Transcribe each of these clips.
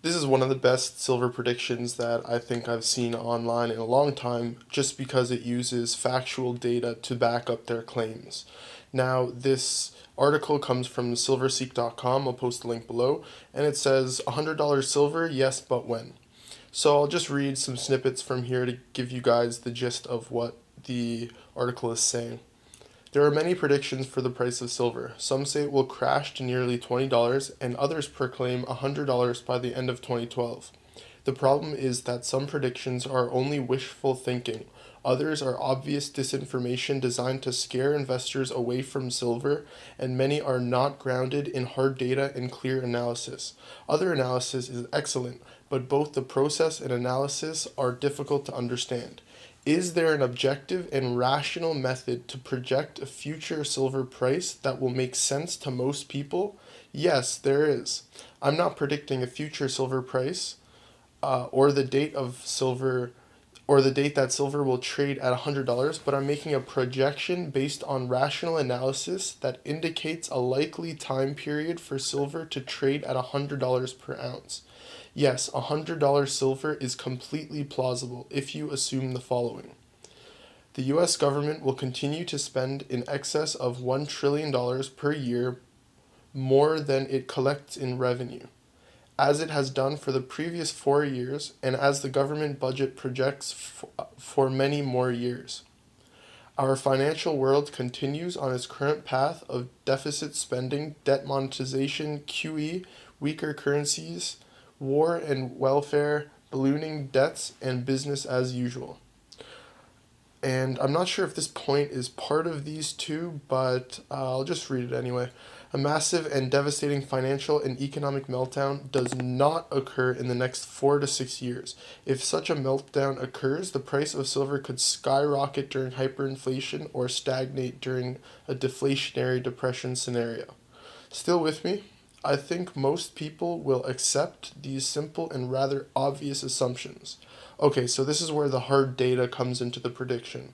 This is one of the best silver predictions that I think I've seen online in a long time, just because it uses factual data to back up their claims. Now, this article comes from silverseek.com. I'll post the link below, and it says $100 silver, yes, but when? So I'll just read some snippets from here to give you guys the gist of what the article is saying. There are many predictions for the price of silver. Some say it will crash to nearly $20, and others proclaim $100 by the end of 2012. The problem is that some predictions are only wishful thinking. Others are obvious disinformation designed to scare investors away from silver, and many are not grounded in hard data and clear analysis. Other analysis is excellent, but both the process and analysis are difficult to understand. Is there an objective and rational method to project a future silver price that will make sense to most people? Yes, there is. I'm not predicting a future silver price or the date of silver or the date that silver will trade at $100, but I'm making a projection based on rational analysis that indicates a likely time period for silver to trade at $100 per ounce. Yes, $100 silver is completely plausible if you assume the following. The US government will continue to spend in excess of $1 trillion per year, more than it collects in revenue, as it has done for the previous 4 years and as the government budget projects for many more years. Our financial world continues on its current path of deficit spending, debt monetization, QE, weaker currencies, war and welfare, ballooning debts, and business as usual. And I'm not sure if this point is part of these two, but I'll just read it anyway. A massive and devastating financial and economic meltdown does not occur in the next 4 to 6 years. If such a meltdown occurs, the price of silver could skyrocket during hyperinflation or stagnate during a deflationary depression scenario. Still with me? I think most people will accept these simple and rather obvious assumptions. Okay, so this is where the hard data comes into the prediction.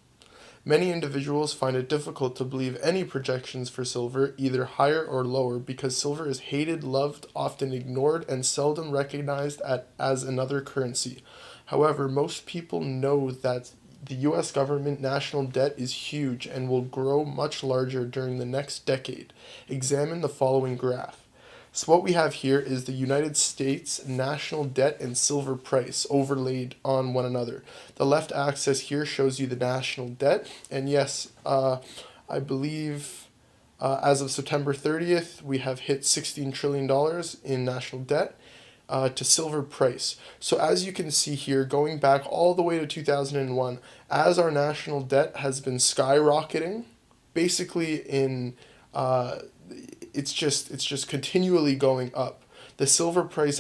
Many individuals find it difficult to believe any projections for silver, either higher or lower, because silver is hated, loved, often ignored, and seldom recognized as another currency. However, most people know that the US government national debt is huge and will grow much larger during the next decade. Examine the following graph. So what we have here is the United States national debt and silver price overlaid on one another. The left axis here shows you the national debt, and yes, I believe as of September 30th, we have hit $16 trillion in national debt to silver price. So as you can see here, going back all the way to 2001, as our national debt has been skyrocketing, basically in it's just continually going up. The silver price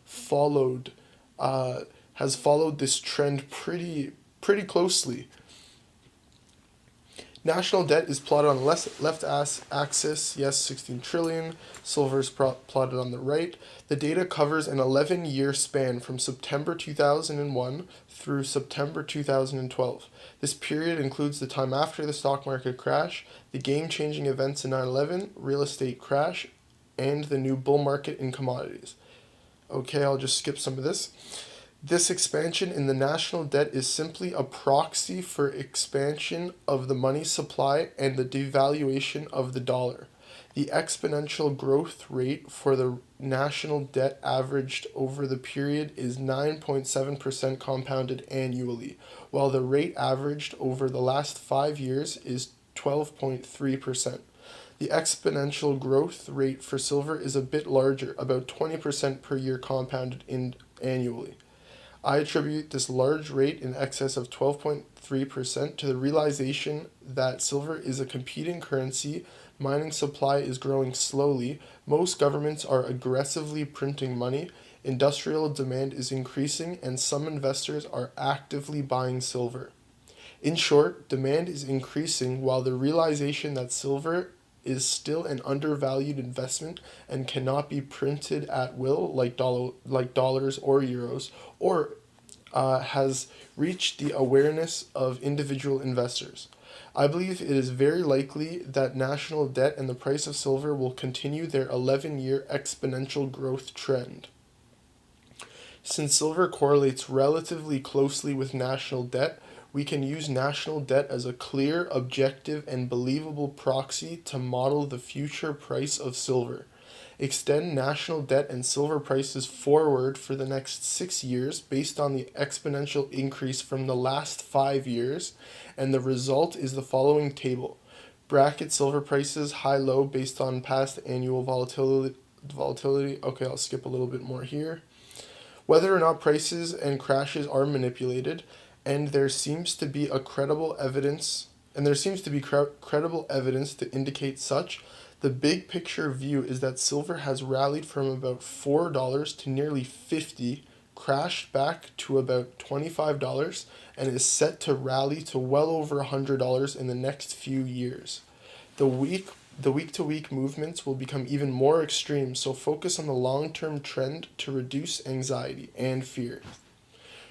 followed has followed this trend pretty closely. National debt is plotted on the left axis, yes, 16 trillion. Silver is plotted on the right. The data covers an 11-year span from September 2001 through September 2012. This period includes the time after the stock market crash, the game-changing events in 9/11, real estate crash, and the new bull market in commodities. Okay, I'll just skip some of this. This expansion in the national debt is simply a proxy for expansion of the money supply and the devaluation of the dollar. The exponential growth rate for the national debt averaged over the period is 9.7% compounded annually, while the rate averaged over the last 5 years is 12.3%. The exponential growth rate for silver is a bit larger, about 20% per year compounded annually. I attribute this large rate in excess of 12.3% to the realization that silver is a competing currency, mining supply is growing slowly, most governments are aggressively printing money, industrial demand is increasing, and some investors are actively buying silver. In short, demand is increasing while the realization that silver is still an undervalued investment and cannot be printed at will like dollars or euros, or has reached the awareness of individual investors. I believe it is very likely that national debt and the price of silver will continue their 11-year exponential growth trend. Since silver correlates relatively closely with national debt, we can use national debt as a clear, objective, and believable proxy to model the future price of silver. Extend national debt and silver prices forward for the next 6 years based on the exponential increase from the last 5 years, and the result is the following table. Bracket silver prices high low based on past annual volatility. Okay, I'll skip a little bit more here. Whether or not prices and crashes are manipulated, and there seems to be credible evidence to indicate such. The big picture view is that silver has rallied from about $4 to nearly 50, crashed back to about $25, and is set to rally to well over $100 in the next few years. The week-to-week movements will become even more extreme, so focus on the long-term trend to reduce anxiety and fear.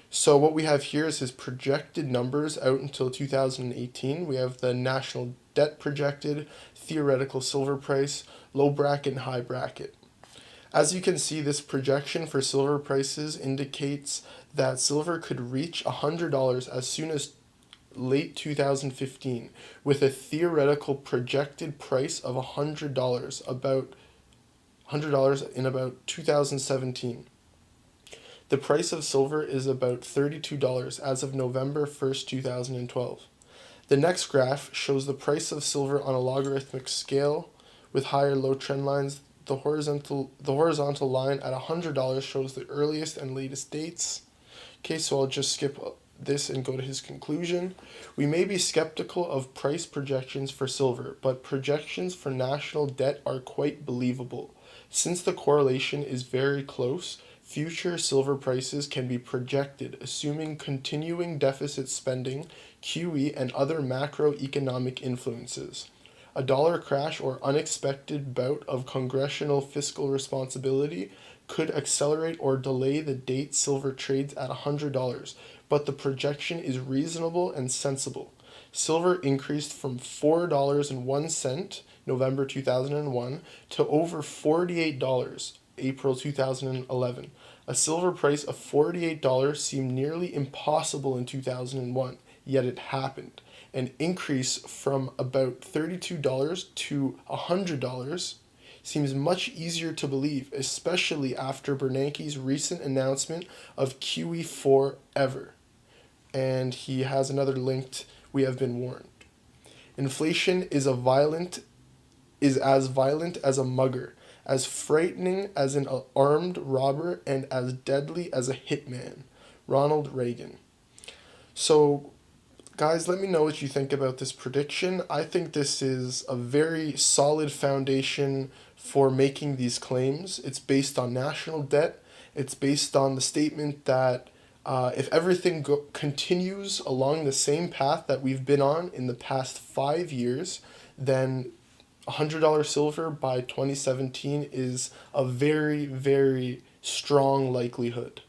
So what we have here is his projected numbers out until 2018. We have the national debt projected, theoretical silver price, low bracket and high bracket. As you can see, this projection for silver prices indicates that silver could reach $100 as soon as late 2015, with a theoretical projected price of $100 in about 2017. The price of silver is about $32 as of November 1st, 2012. The next graph shows the price of silver on a logarithmic scale with higher low trend lines. The horizontal line at $100 shows the earliest and latest dates. Okay, so I'll just skip this and go to his conclusion. We may be skeptical of price projections for silver, but projections for national debt are quite believable. Since the correlation is very close, future silver prices can be projected, assuming continuing deficit spending, QE, and other macroeconomic influences. A dollar crash or unexpected bout of congressional fiscal responsibility could accelerate or delay the date silver trades at $100, but the projection is reasonable and sensible. Silver increased from $4.01 November 2001 to over $48 April 2011. A silver price of $48 seemed nearly impossible in 2001, yet it happened. An increase from about $32 to $100 seems much easier to believe, especially after Bernanke's recent announcement of QE forever. And he has another linked, "We have been warned." Inflation is as violent as a mugger, as frightening as an armed robber, and as deadly as a hitman. Ronald Reagan. So, guys, let me know what you think about this prediction. I think this is a very solid foundation for making these claims. It's based on national debt. It's based on the statement that if everything continues along the same path that we've been on in the past 5 years, then $100 silver by 2017 is a very, very strong likelihood.